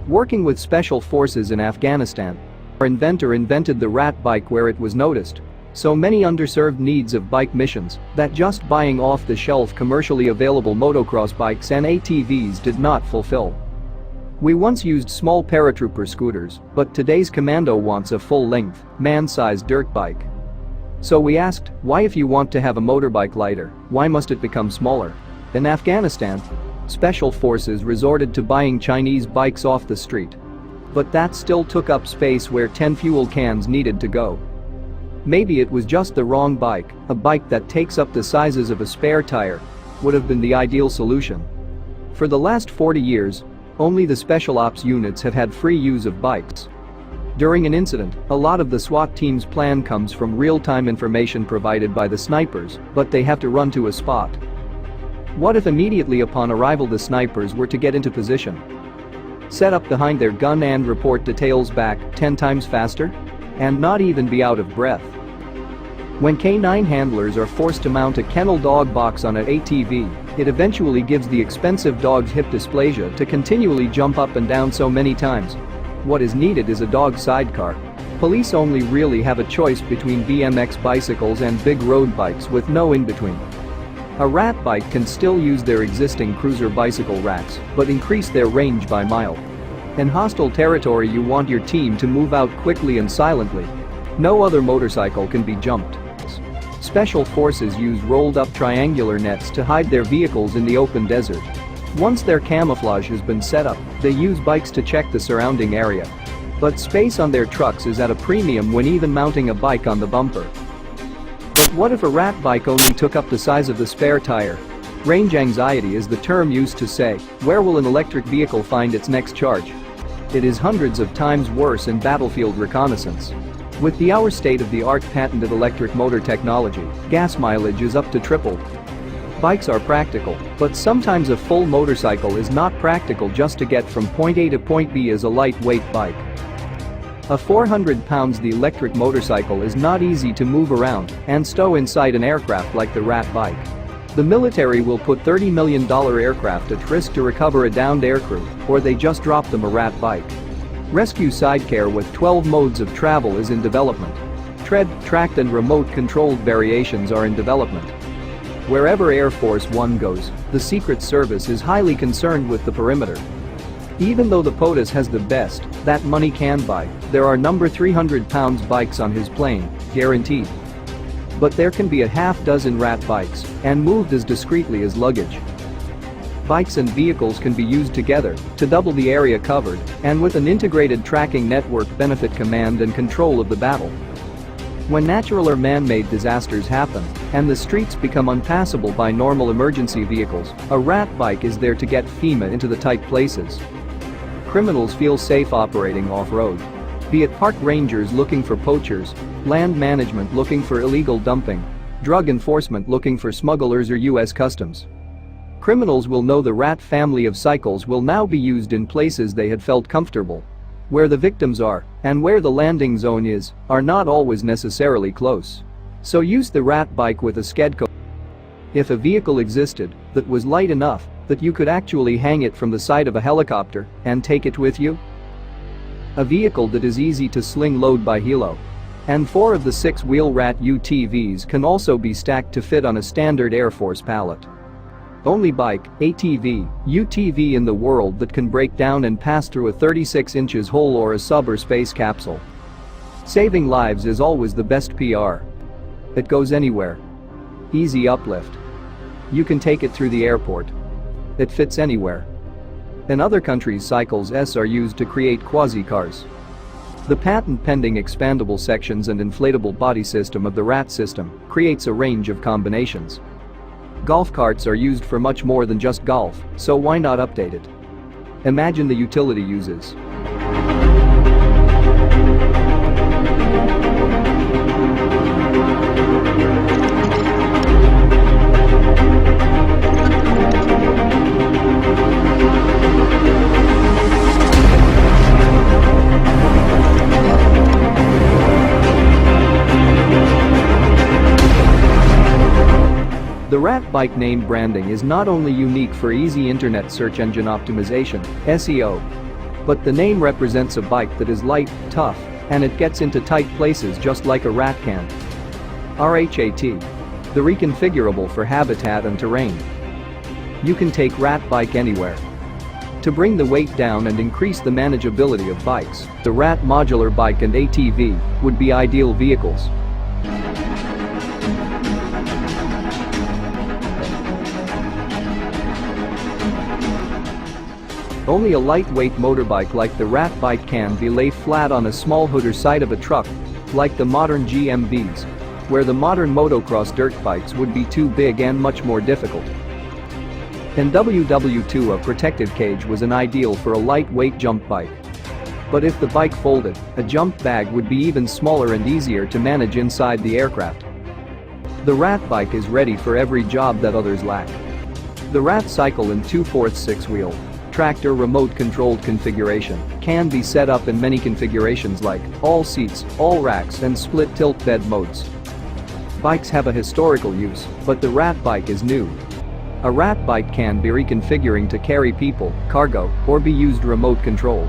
Working with special forces in Afghanistan, our inventor invented the RHAT Bike where it was noticed so many underserved needs of bike missions that just buying off-the-shelf commercially available motocross bikes and ATVs did not fulfill. We once used small paratrooper scooters, but today's commando wants a full-length, man-sized dirt bike. So we asked, why if you want to have a motorbike lighter, why must it become smaller? In Afghanistan, special forces resorted to buying Chinese bikes off the street. But that still took up space where 10 fuel cans needed to go. Maybe it was just the wrong bike, a bike that takes up the sizes of a spare tire would have been the ideal solution. For the last 40 years, only the special ops units have had free use of bikes. During an incident, a lot of the SWAT team's plan comes from real-time information provided by the snipers, but they have to run to a spot. What if immediately upon arrival the snipers were to get into position, set up behind their gun and report details back 10 times faster? And not even be out of breath. When K9 handlers are forced to mount a kennel dog box on an ATV, it eventually gives the expensive dog's hip dysplasia to continually jump up and down so many times. What is needed is a dog sidecar. Police only really have a choice between BMX bicycles and big road bikes with no in-between. A RHAT bike can still use their existing cruiser bicycle racks, but increase their range by mile. In hostile territory you want your team to move out quickly and silently. No other motorcycle can be jumped. Special forces use rolled-up triangular nets to hide their vehicles in the open desert. Once their camouflage has been set up, they use bikes to check the surrounding area. But space on their trucks is at a premium when even mounting a bike on the bumper. But what if a RHAT bike only took up the size of the spare tire? Range anxiety is the term used to say, where will an electric vehicle find its next charge? It is hundreds of times worse in battlefield reconnaissance. With our state-of-the-art patented electric motor technology, gas mileage is up to tripled. Bikes are practical, but sometimes a full motorcycle is not practical just to get from point A to point B as a lightweight bike. A 400 pounds the electric motorcycle is not easy to move around and stow inside an aircraft like the RHAT Bike. The military will put $30 million aircraft at risk to recover a downed aircrew, or they just drop them a RHAT bike. Rescue sidecare with 12 modes of travel is in development. Tread, tracked and remote-controlled variations are in development. Wherever Air Force One goes, the Secret Service is highly concerned with the perimeter. Even though the POTUS has the best that money can buy, there are number 300 pounds bikes on his plane, guaranteed. But there can be a half-dozen RHAT bikes and moved as discreetly as luggage. Bikes and vehicles can be used together to double the area covered and with an integrated tracking network benefit command and control of the battle. When natural or man-made disasters happen and the streets become unpassable by normal emergency vehicles, a RHAT bike is there to get FEMA into the tight places. Criminals feel safe operating off-road. Be it park rangers looking for poachers, land management looking for illegal dumping, drug enforcement looking for smugglers or US Customs. Criminals will know the RHAT family of cycles will now be used in places they had felt comfortable. Where the victims are and where the landing zone is are not always necessarily close. So use the RHAT bike with a SCEDCO. If a vehicle existed that was light enough that you could actually hang it from the side of a helicopter and take it with you. A vehicle that is easy to sling load by helo. And 4 of the 6-wheel RHAT UTVs can also be stacked to fit on a standard Air Force pallet. Only bike, ATV, UTV in the world that can break down and pass through a 36 inches hole or a sub or space capsule. Saving lives is always the best PR. It goes anywhere. Easy uplift. You can take it through the airport. It fits anywhere. In other countries cycles are used to create quasi-cars. The patent-pending expandable sections and inflatable body system of the RHAT system creates a range of combinations. Golf carts are used for much more than just golf, so why not update it? Imagine the utility uses. The RHAT Bike name branding is not only unique for easy internet search engine optimization (SEO), But the name represents a bike that is light, tough, and it gets into tight places just like a RHAT can. RHAT. The reconfigurable for habitat and terrain. You can take RHAT Bike anywhere. To bring the weight down and increase the manageability of bikes, the RHAT modular bike and ATV would be ideal vehicles. Only a lightweight motorbike like the RHAT Bike can be lay flat on a small hood or side of a truck, like the modern GMBs, where the modern motocross dirt bikes would be too big and much more difficult. In WW2, a protective cage was an ideal for a lightweight jump bike. But if the bike folded, a jump bag would be even smaller and easier to manage inside the aircraft. The RHAT Bike is ready for every job that others lack. The RHAT cycle in 2/4 6-wheel tractor remote-controlled configuration can be set up in many configurations like all seats, all racks and split tilt bed modes. Bikes have a historical use, but the RHAT Bike is new. A RHAT Bike can be reconfiguring to carry people, cargo, or be used remote-controlled.